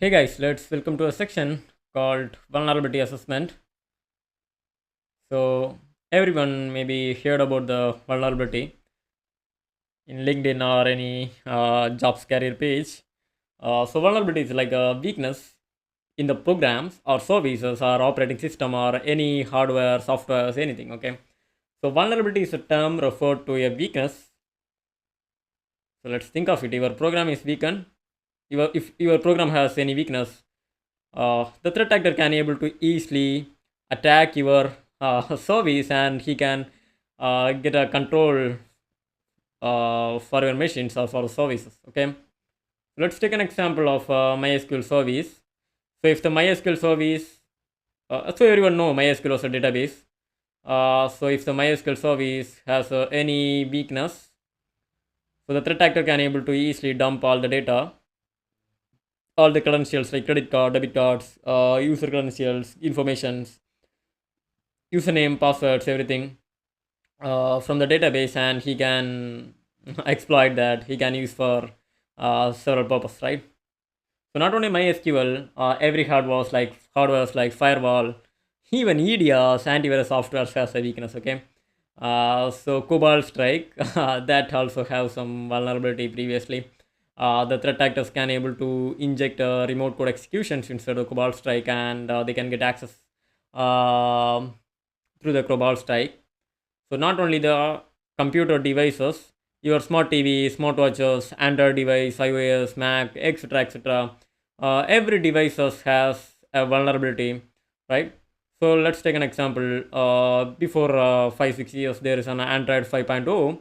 Hey guys, let's welcome to a section called vulnerability assessment. So everyone maybe heard about the vulnerability in LinkedIn or any jobs career page. So vulnerability is like a weakness in the programs or services or operating system or any hardware, software, anything. Okay. So vulnerability is a term referred to a weakness. So let's think of it. Your program is weakened. If your program has any weakness, the threat actor can able to easily attack your service, and he can get a control for your machines or for services. Okay, let's take an example of MySQL service. So if the MySQL service, so everyone know MySQL is a database. So if the MySQL service has any weakness, so the threat actor can able to easily dump all the data, all the credentials like credit card, debit cards, user credentials, informations, username, passwords, everything from the database, and he can exploit that. He can use for several purposes, right? So not only MySQL, every hardware's like firewall, even EDRs, antivirus software has a weakness. Okay, so Cobalt Strike that also have some vulnerability previously. The threat actors can able to inject remote code executions inside the Cobalt Strike, and they can get access um through the Cobalt Strike. So not only the computer devices, your smart TV, smartwatches, Android device, iOS, Mac, etc., etc. Every devices has a vulnerability, right? So let's take an example. Before 5 6 years, there is an Android 5.0.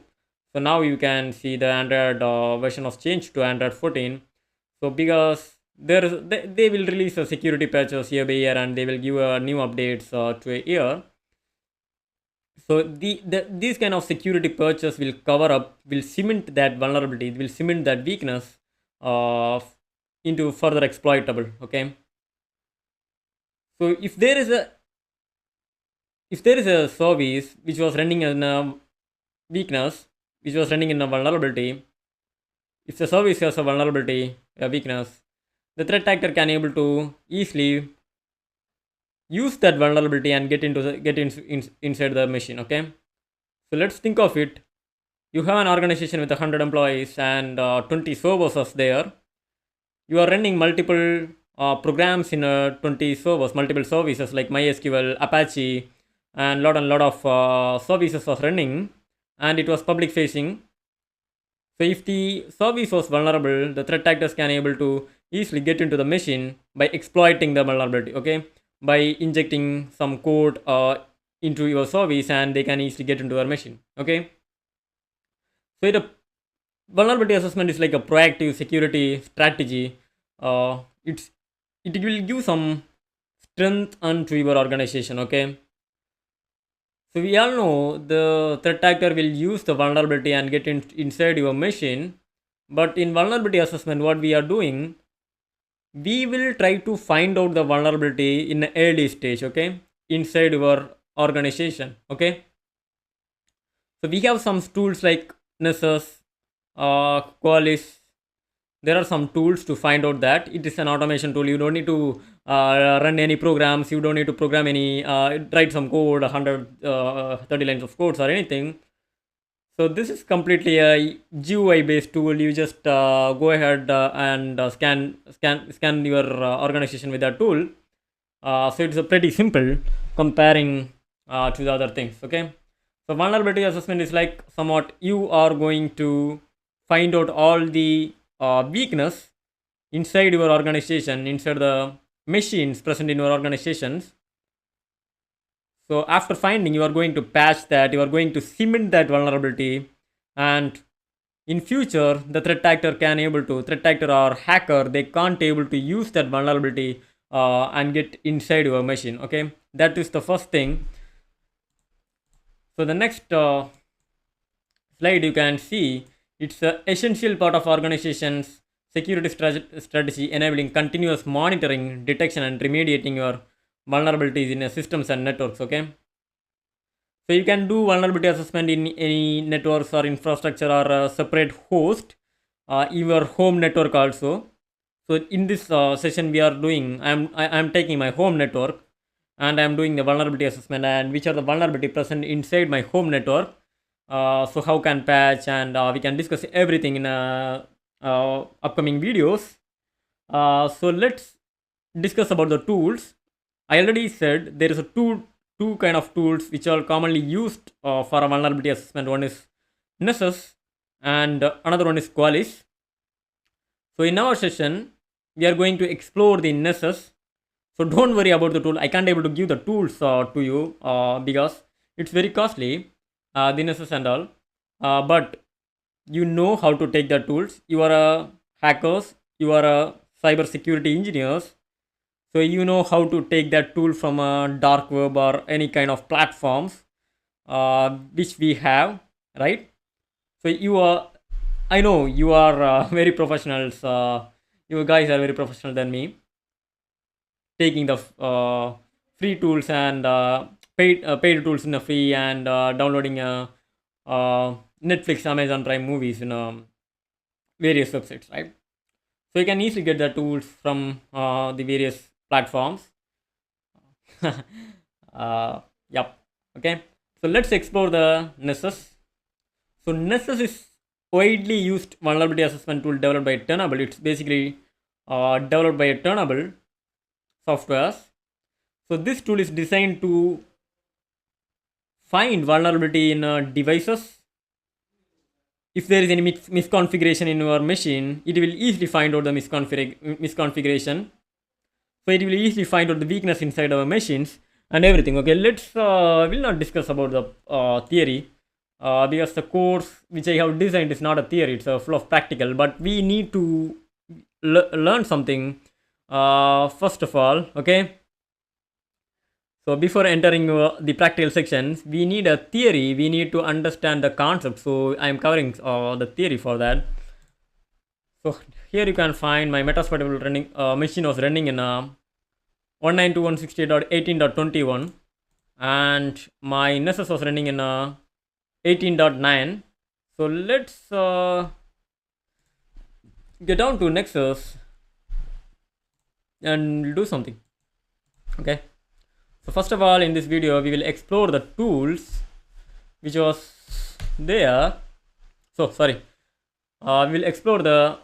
So now you can see the Android version was changed to Android 14. So because they will release a security patches year by year, and they will give new updates to a year. So these kind of security patches will cover up, will cement that vulnerability, will cement that weakness uh, into further exploitable. Okay. So if there is a service which was running in a weakness, which was running in a vulnerability, if the service has a vulnerability, a weakness, the threat actor can able to easily use that vulnerability and inside the machine. Okay. So let's think of it. You have an organization with 100 employees and 20 servers are there. You are running multiple programs in 20 servers, multiple services like MySQL, Apache, and lot of services was running, and it was public facing. So if the service was vulnerable, the threat actors can able to easily get into the machine by exploiting the vulnerability. Okay, by injecting some code into your service, and they can easily get into your machine. Okay, so the vulnerability assessment is like a proactive security strategy. It will give some strength unto your organization. Okay, so we all know the threat actor will use the vulnerability and get inside your machine. But in vulnerability assessment, what we are doing, we will try to find out the vulnerability in the early stage. Okay, inside your organization. Okay, so we have some tools like Nessus, Qualys. There are some tools to find out that it is an automation tool. You don't need to run any programs. You don't need to program any, write some code, 130 lines of codes or anything. So this is completely a GUI based tool. You just go ahead and scan your organization with that tool. So it's a pretty simple comparing to the other things. Okay. So vulnerability assessment is like somewhat you are going to find out all the weakness inside your organization, inside the machines present in your organizations. So after finding, you are going to patch that, you are going to cement that vulnerability, and in future the threat actor or hacker, they can't able to use that vulnerability and get inside your machine. Okay, that is the first thing. So the next slide, you can see it's an essential part of organizations security strategy, enabling continuous monitoring, detection, and remediating your vulnerabilities in systems and networks. Okay, so you can do vulnerability assessment in any networks or infrastructure or a separate host, your home network also. So in this session we are doing, I'm taking my home network and I'm doing the vulnerability assessment and which are the vulnerability present inside my home network. So how can patch, and we can discuss everything in upcoming videos. So let's discuss about the tools. I already said there is a two kind of tools which are commonly used for a vulnerability assessment. One is Nessus and another one is Qualys. So in our session, we are going to explore the Nessus. So don't worry about the tool. I can't able to give the tools to you because it's very costly, the Nessus and all. But you know how to take the tools. You are a hackers. You are a cyber security engineers. So you know how to take that tool from a dark web or any kind of platforms which we have, right? So you are, I know you are very professionals. You guys are very professional than me, taking the free tools and paid tools in a free and downloading Netflix, Amazon Prime movies in various websites, right? So you can easily get the tools from the various platforms. Yep. Okay. So let's explore the Nessus. So Nessus is widely used vulnerability assessment tool developed by Tenable. It's basically developed by Tenable softwares. So this tool is designed to find vulnerability in devices. If there is any misconfiguration in your machine, it will easily find out the misconfiguration. So it will easily find out the weakness inside our machines and everything. Okay, let's will not discuss about the theory because the course which I have designed is not a theory; it's full of practical. But we need to learn something first of all. Okay, so before entering the practical sections, we need a theory. We need to understand the concept. So I am covering the theory for that. So here you can find my metasploitable running machine was running in 192.168.18.21 and my Nessus was running in 18.9. So let's get down to Nexus and do something. Okay. So first of all, in this video, we will explore the tools which was there. So sorry, we will explore the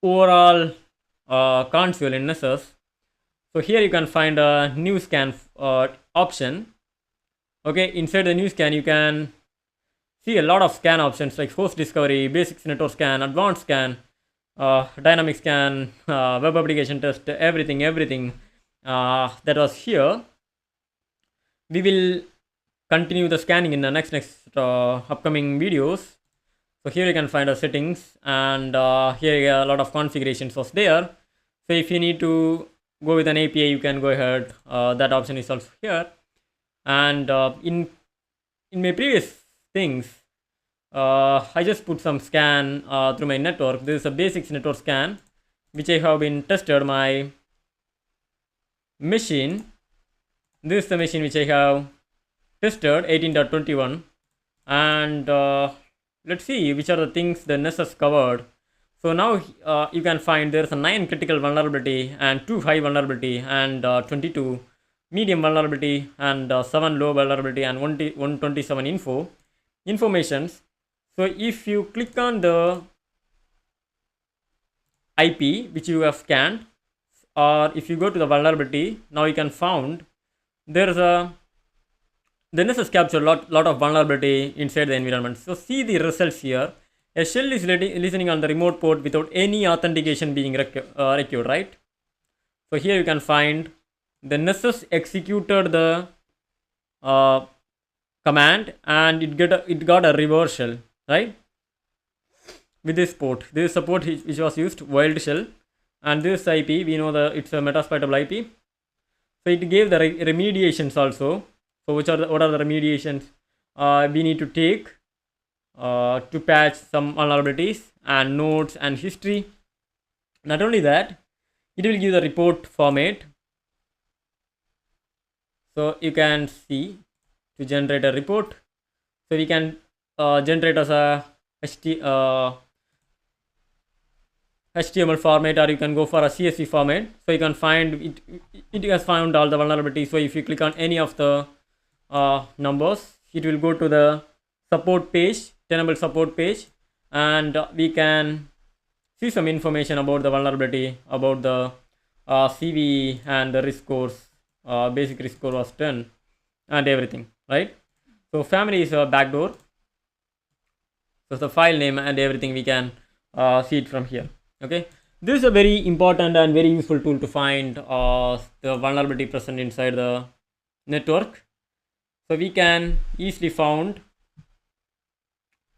overall console in Nessus. So here you can find a new scan option. Okay, inside the new scan you can see a lot of scan options like host discovery, basic network scan, advanced scan, dynamic scan, web application test, everything that was here. We will continue the scanning in the next upcoming videos. So here you can find the settings, and here a lot of configurations was there. So if you need to go with an API, you can go ahead. That option is also here. And in my previous things, I just put some scan through my network. This is a basics network scan, which I have been tested my machine. This is the machine which I have tested 18.21, and let's see which are the things the Nessus covered. So now you can find there's a 9 critical vulnerability and 2 high vulnerability and 22 medium vulnerability and 7 low vulnerability and 127 informations. So if you click on the IP which you have scanned, or if you go to the vulnerability, now you can found there's a the Nessus capture lot of vulnerability inside the environment. So see the results here. A shell is listening on the remote port without any authentication being required, right? So here you can find the Nessus executed the command and it got a reversal, right? With this port, this is a port which was used, wild shell, and this IP we know that it's a metasploitable IP. So it gave the remediations also. So what are the remediations we need to take to patch some vulnerabilities and nodes and history. Not only that, it will give the report format. So you can see to generate a report. So we can generate as a HTML format, or you can go for a CSV format. So you can find it. It has found all the vulnerabilities. So if you click on any of the numbers, it will go to the support page, Tenable support page, and we can see some information about the vulnerability, about the CV and the risk scores. Basic risk score was 10 and everything, right? So family is a backdoor. So the file name and everything we can see it from here. Okay, this is a very important and very useful tool to find the vulnerability present inside the network. So we can easily found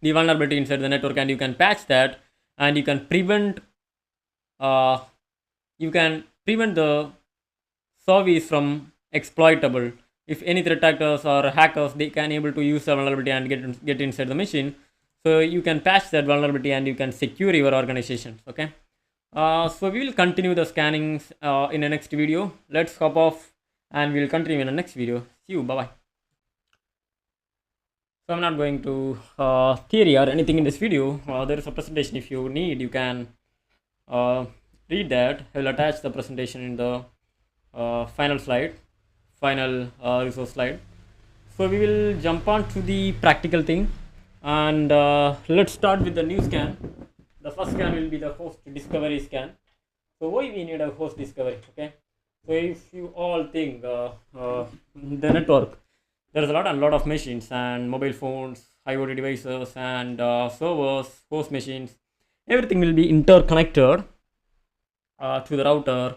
the vulnerability inside the network, and you can patch that, and you can prevent uh, the service from exploitable. If any threat actors or hackers, they can able to use the vulnerability and get inside the machine. So you can patch that vulnerability and you can secure your organization. Okay. So we will continue the scannings in the next video. Let's hop off and we'll continue in the next video. See you. Bye bye. So I'm not going to theory or anything in this video. There is a presentation. If you need, you can read that. I will attach the presentation in the final resource slide. So we will jump on to the practical thing, and let's start with the new scan. The first scan will be the host discovery scan. So why we need a host discovery? Okay, so if you all think the network, there is a lot of machines and mobile phones, IoT devices, and servers, host machines. Everything will be interconnected to the router,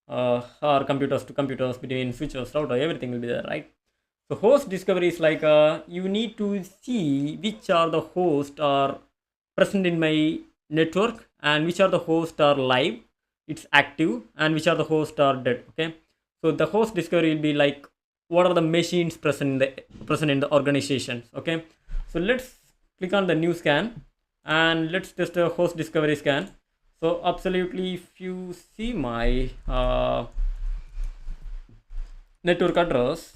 or computers to computers, between switches, router, everything will be there, right? So host discovery is like you need to see which are the hosts are present in my network and which are the hosts are live, it's active, and which are the hosts are dead. Okay, so the host discovery will be like what are the machines present in the organizations. Okay, so let's click on the new scan and let's test a host discovery scan. So absolutely, if you see my network address,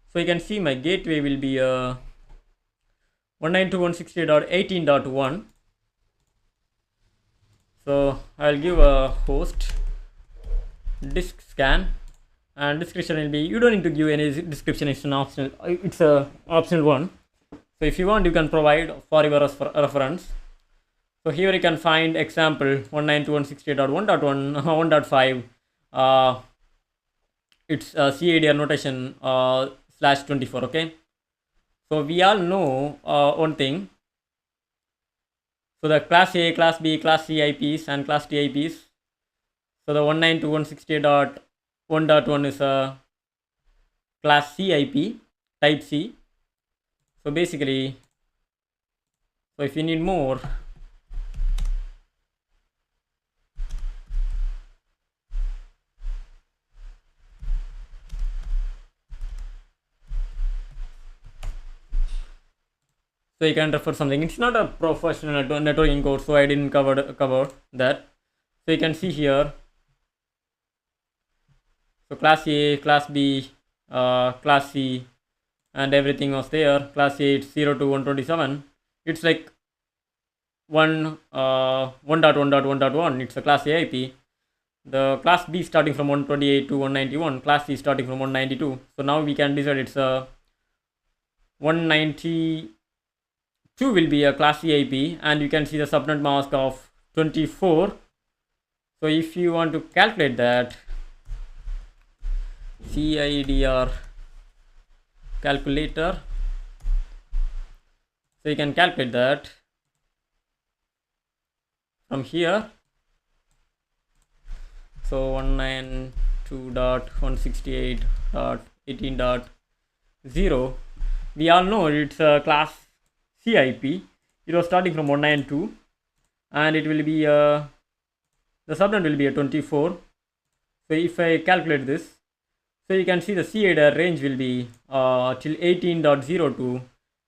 so you can see my gateway will be 192.168.18.1. So I'll give a host disk scan, and description will be, you don't need to give any description, it's an optional, it's a optional one. So if you want, you can provide for your reference. So here you can find example 192.168.1.1 1.5 it's CADR notation /24. Okay, so we all know one thing. So the class A, class B, class C IPs and class D IPs. So the 192.168.1.1 is a class C IP, type C. So basically, so if you need more, so you can refer something. It's not a professional networking course, so I didn't cover that. So you can see here, so class A, class B, class C, and everything was there. Class A, it's 0 to 127. It's like 1.1.1.1. It's a class A IP. The class B starting from 128 to 191. Class C starting from 192. So now we can decide it's a 192 will be a class C IP, and you can see the subnet mask of 24. So if you want to calculate that, CIDR calculator, so you can calculate that from here. So 192.168.18.0, we all know it's a class C IP. It was starting from 192, and it will be the subnet will be a 24. So if I calculate this, so you can see the CADR range will be till 18.0 to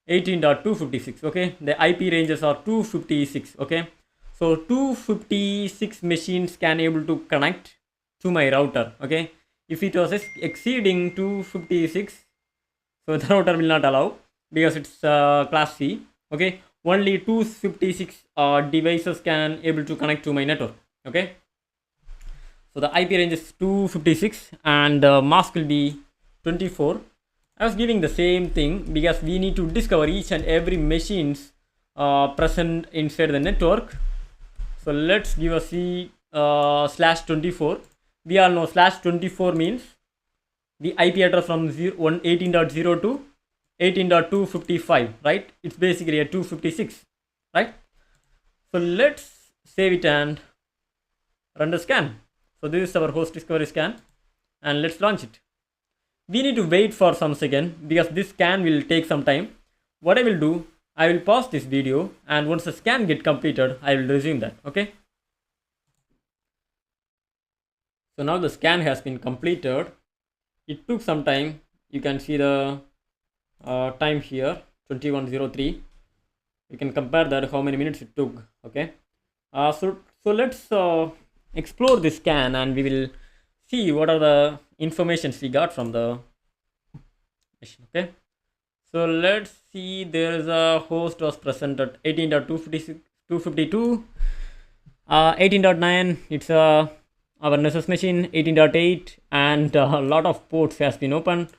18.256. Okay, the IP ranges are 256. Okay, so 256 machines can able to connect to my router. Okay, if it was exceeding 256, so the router will not allow. because it's class C. Okay, only 256 devices can able to connect to my network. Okay, so the IP range is 256 and the mask will be 24. I was giving the same thing because we need to discover each and every machines present inside the network. So let's give a C slash 24. We all know slash 24 means the IP address from 18.0 to 18.255, right? It's basically a 256, right? So let's save it and run the scan. So this is our host discovery scan and let's launch it. We need to wait for some second because this scan will take some time. What I will do, I will pause this video and once the scan get completed, I will resume that. Okay. So now the scan has been completed. It took some time. You can see the time here, 21:03. You can compare that how many minutes it took. Okay. So let's explore this scan and we will see what are the informations we got from the machine. Okay. So let's see, there is a host was present at 18.252, 18.9, it's our Nessus machine, 18.8, and a lot of ports has been opened,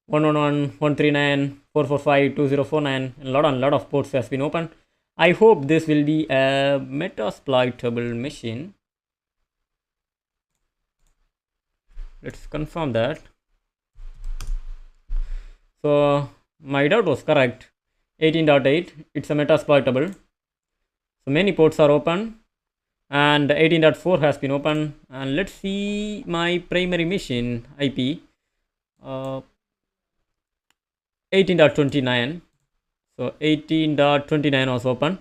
111, 139, 445, 2049, a lot of ports has been opened. I hope this will be a metasploitable machine. Let's confirm that. So my doubt was correct. 18.8, it's a metasploitable. So many ports are open and 18.4 has been open. And let's see my primary machine IP, 18.29. So 18.29 was open.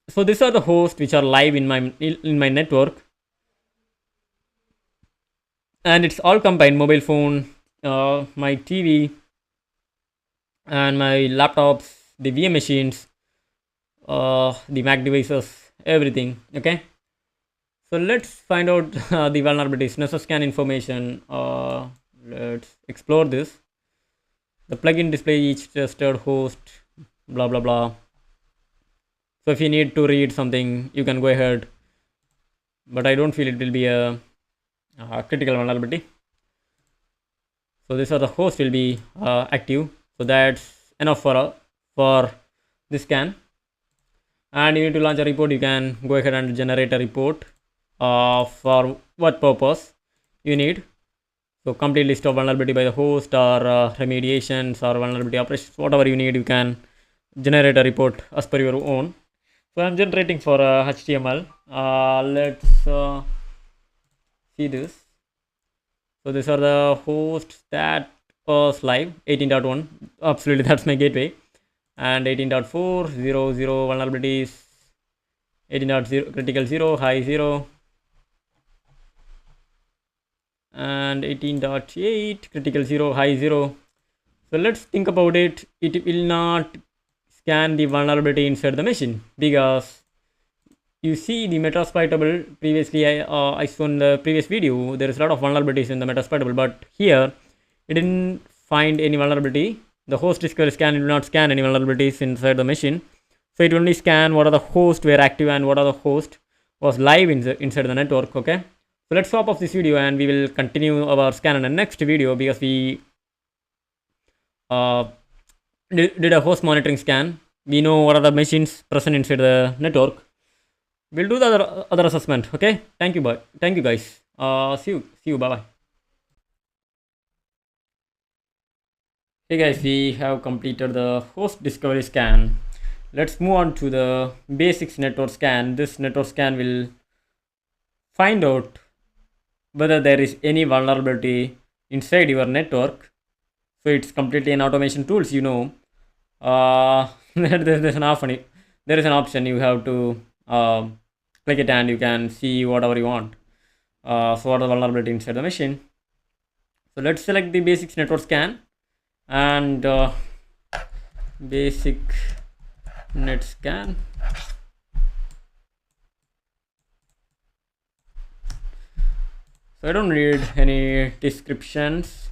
So these are the hosts which are live in my network, and it's all combined: mobile phone, my TV, and my laptops, the VM machines, the Mac devices, everything. Okay. So let's find out the vulnerabilities, Nessus scan information. Let's explore this. The plugin display each trusted host, blah blah blah. So if you need to read something, you can go ahead, but I don't feel it will be a critical vulnerability. So these are the hosts will be active. So that's enough for this scan. And you need to launch a report. You can go ahead and generate a report. For what purpose you need. So complete list of vulnerability by the host or remediations or vulnerability operations, whatever you need, you can generate a report as per your own. So I'm generating for HTML. Let's see this. So these are the hosts that was live. 18.1, absolutely, that's my gateway. And 18.4, 0, vulnerabilities. 18.0, critical 0, high 0. And 18.8, critical 0, high 0. So let's think about it. It will not scan the vulnerability inside the machine because you see the metasploitable. Previously I shown the previous video, there is a lot of vulnerabilities in the metasploitable, but here it didn't find any vulnerability. The host discovery scan will not scan any vulnerabilities inside the machine. So it only scan what are the hosts were active and what are the host was live inside the network. Okay. So let's stop off this video and we will continue our scan in the next video because we did a host monitoring scan. We know what are the machines present inside the network. We'll do the other assessment. Okay. Thank you, bye. Thank you, guys. See you. Bye bye. Hey guys, we have completed the host discovery scan. Let's move on to the basics network scan. This network scan will find out whether there is any vulnerability inside your network. So it's completely an automation tools, you know. There's an option. There is an option you have to click it and you can see whatever you want. So what are the vulnerability inside the machine? So let's select the basics network scan and basic net scan. So I don't read any descriptions.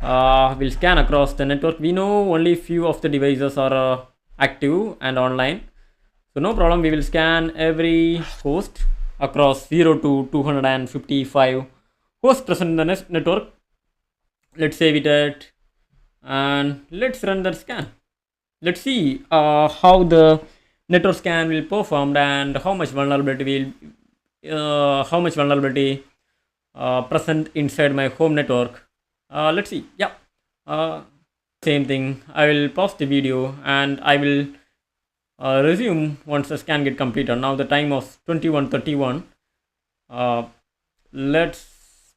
will scan across the network. We know only few of the devices are active and online, so no problem. We will scan every host across 0 to 255 hosts present in the network. Let's save it at, and let's run the scan. Let's see how the network scan will perform and how much vulnerability present inside my home network. Let's see. Yeah. Uh, Same thing. I will pause the video and I will resume once the scan get completed. Now the time was 21:31. Uh, let's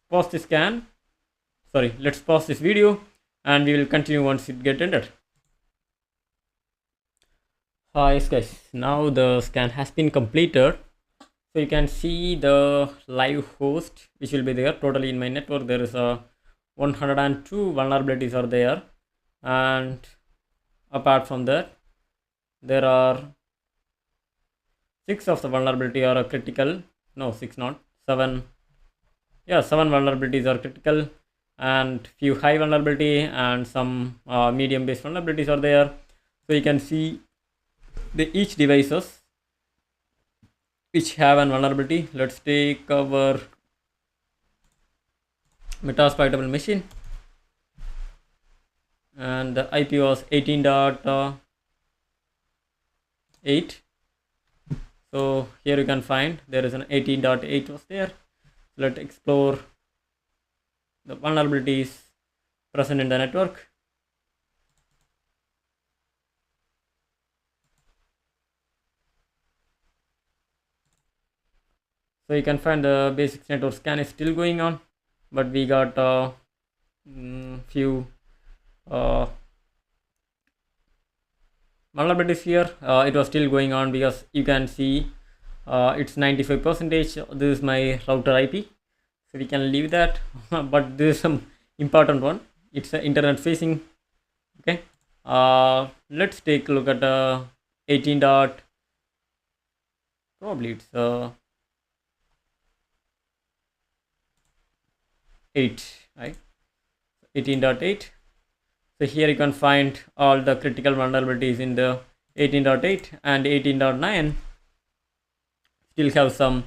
pause the scan. Sorry, let's pause this video and we will continue once it get ended. Yes guys, now the scan has been completed. So you can see the live host which will be there. Totally in my network there is a 102 vulnerabilities are there, and apart from that there are 6 of the vulnerability are critical. No, 6 not, 7. Yeah, 7 vulnerabilities are critical and few high vulnerability and some medium based vulnerabilities are there. So you can see the each devices which have an vulnerability. Let's take our metasploitable machine, and the IP was 18.8. so here you can find there is an 18.8 was there. Let's explore the vulnerabilities present in the network. So you can find the basic network scan is still going on, but we got few vulnerabilities here. It was still going on because you can see it's 95%. This is my router IP, so we can leave that. But this is some important one. It's internet facing. Okay. Let's take a look at 18 dot. Probably it's 8, right? 18.8. So here you can find all the critical vulnerabilities in the 18.8, and 18.9 still have some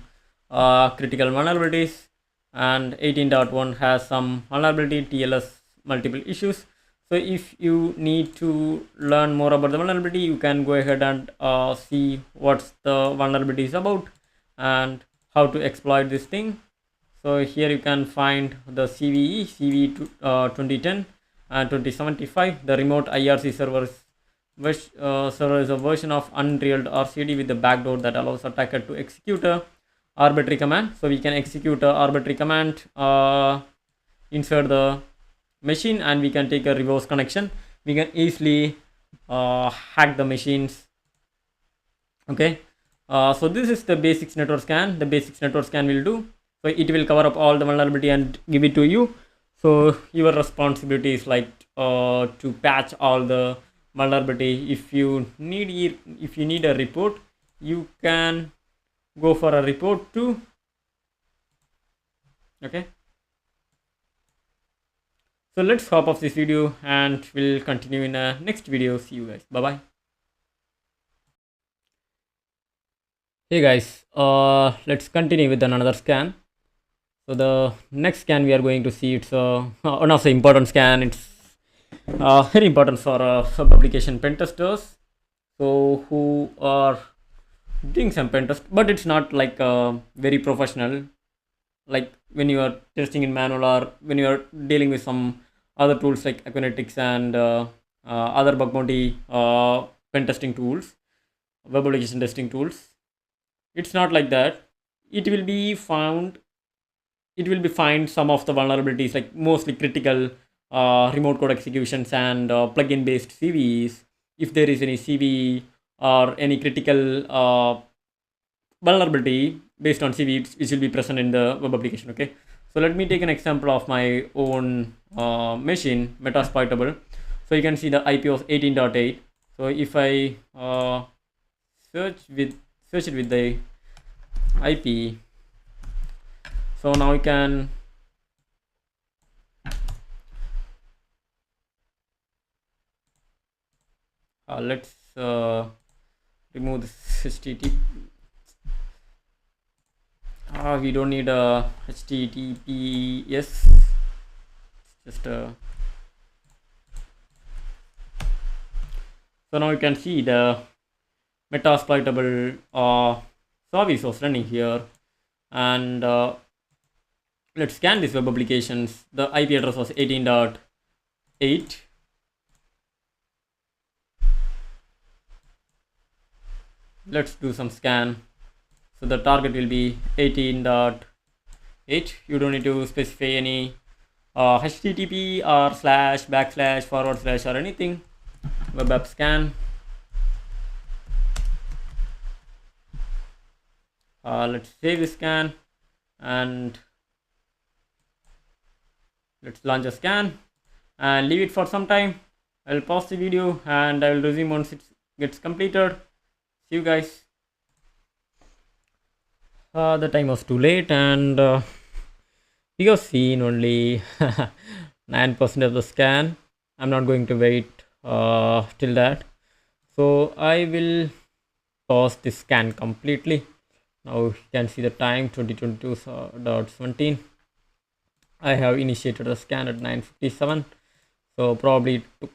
critical vulnerabilities, and 18.1 has some vulnerability TLS multiple issues. So if you need to learn more about the vulnerability, you can go ahead and see what's the vulnerability is about and how to exploit this thing. So here you can find the CVE 2010 and 2075. The remote IRC server is a version of unreal RCD with the backdoor that allows attacker to execute a arbitrary command. So we can execute a arbitrary command inside the machine, and we can take a reverse connection. We can easily hack the machines. Okay. So this is the basics network scan. The basics network scan will do. So it will cover up all the vulnerability and give it to you. So your responsibility is like to patch all the vulnerability. If you need a report, you can go for a report too. Okay. So let's hop off this video and we'll continue in a next video. See you guys. Bye bye. Hey guys, let's continue with another scan. So the next scan we are going to see, it's one of the important scan. It's very important for publication pen testers, so who are doing some pen test, but it's not like very professional, like when you are testing in manual or when you are dealing with some other tools like Aquanetics and other bug bounty pen testing tools, web application testing tools. It's not like that. It will be found find some of the vulnerabilities, like mostly critical remote code executions and plugin based CVEs. If there is any CVE or any critical vulnerability based on CVE, which will be present in the web application. Okay, so let me take an example of my own machine, Metasploitable. So you can see the IP was 18.8. So if I search it with the IP, so now you can Let's remove this http. We don't need a https. Just so now you can see the metasploitable service was running here, and let's scan these web applications. The IP address was 18.8. Let's do some scan. So the target will be 18.8. You don't need to specify any http or slash backslash forward slash or anything. Web app scan. Let's save the scan and let's launch a scan and leave it for some time. I'll pause the video and I will resume once it gets completed. See you guys. The time was too late and we have seen only 9% of the scan. I'm not going to wait till that. So I will pause this scan completely. Now you can see the time 2022.17. I have initiated the scan at 9:57. So probably it took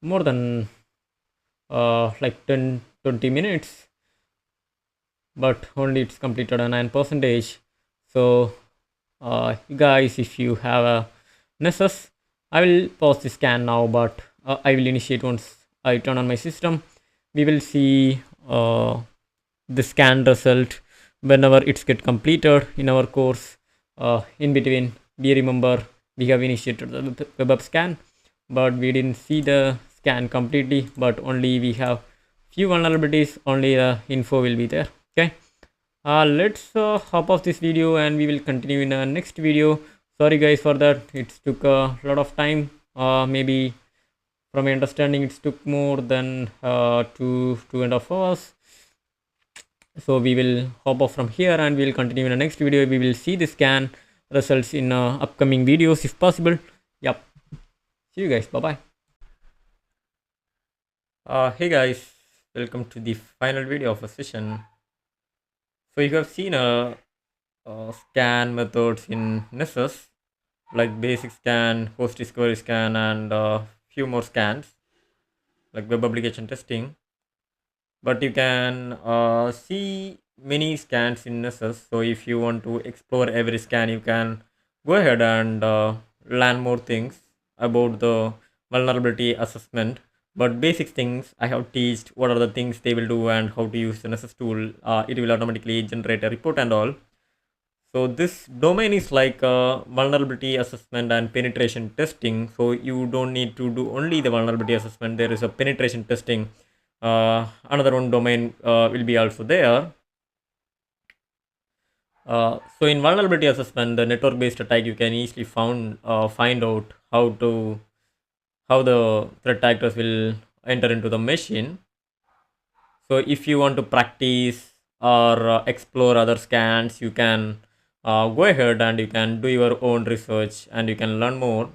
more than like 10-20 minutes, but only it's completed a 9%. So you guys, if you have a Nessus, I will pause the scan now, but I will initiate once I turn on my system. We will see the scan result whenever it's get completed in our course. In between, we remember we have initiated the web app scan, but we didn't see the scan completely, but only we have few vulnerabilities, only the info will be there. Okay, let's hop off this video and we will continue in the next video. Sorry guys for that, it took a lot of time. Maybe from my understanding it took more than 2.5 hours. So we will hop off from here and we will continue in the next video. We will see the scan results in upcoming videos if possible. Yep, see you guys. Bye bye. Hey guys, welcome to the final video of a session. So you have seen scan methods in Nessus, like basic scan, host discovery scan, and few more scans like web application testing. But you can see many scans in Nessus. So if you want to explore every scan, you can go ahead and learn more things about the vulnerability assessment. But basic things I have teached, what are the things they will do and how to use the Nessus tool. It will automatically generate a report and all. So this domain is like vulnerability assessment and penetration testing. So you don't need to do only the vulnerability assessment. There is a penetration testing. Another one domain will be also there. So in vulnerability assessment, the network-based attack, you can easily find out how the threat actors will enter into the machine. So if you want to practice or explore other scans, you can go ahead and you can do your own research and you can learn more.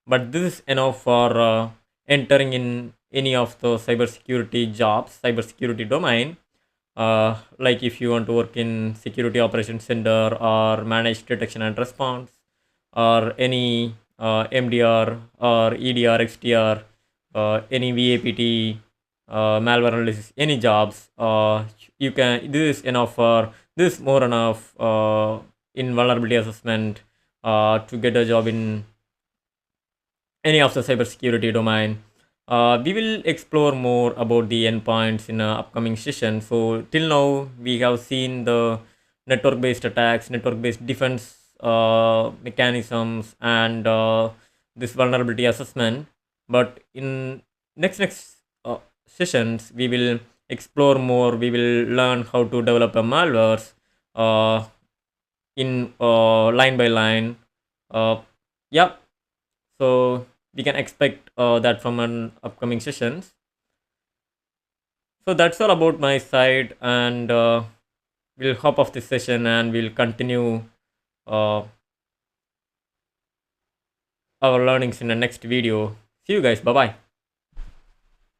But this is enough for entering in any of the cybersecurity jobs, cybersecurity domain. Like if you want to work in security operations center or managed detection and response or any MDR or EDR, XDR, any VAPT, malware analysis, any jobs, you can, this is enough for, this is more enough in vulnerability assessment to get a job in any of the cybersecurity domain. We will explore more about the endpoints in upcoming session. So till now we have seen the network-based attacks, network-based defense mechanisms, and this vulnerability assessment. But in next sessions we will explore more. We will learn how to develop a malwares in line by line. Yeah. So we can expect that from an upcoming sessions. So that's all about my side, and we'll hop off this session and we'll continue our learnings in the next video. See you guys. Bye bye.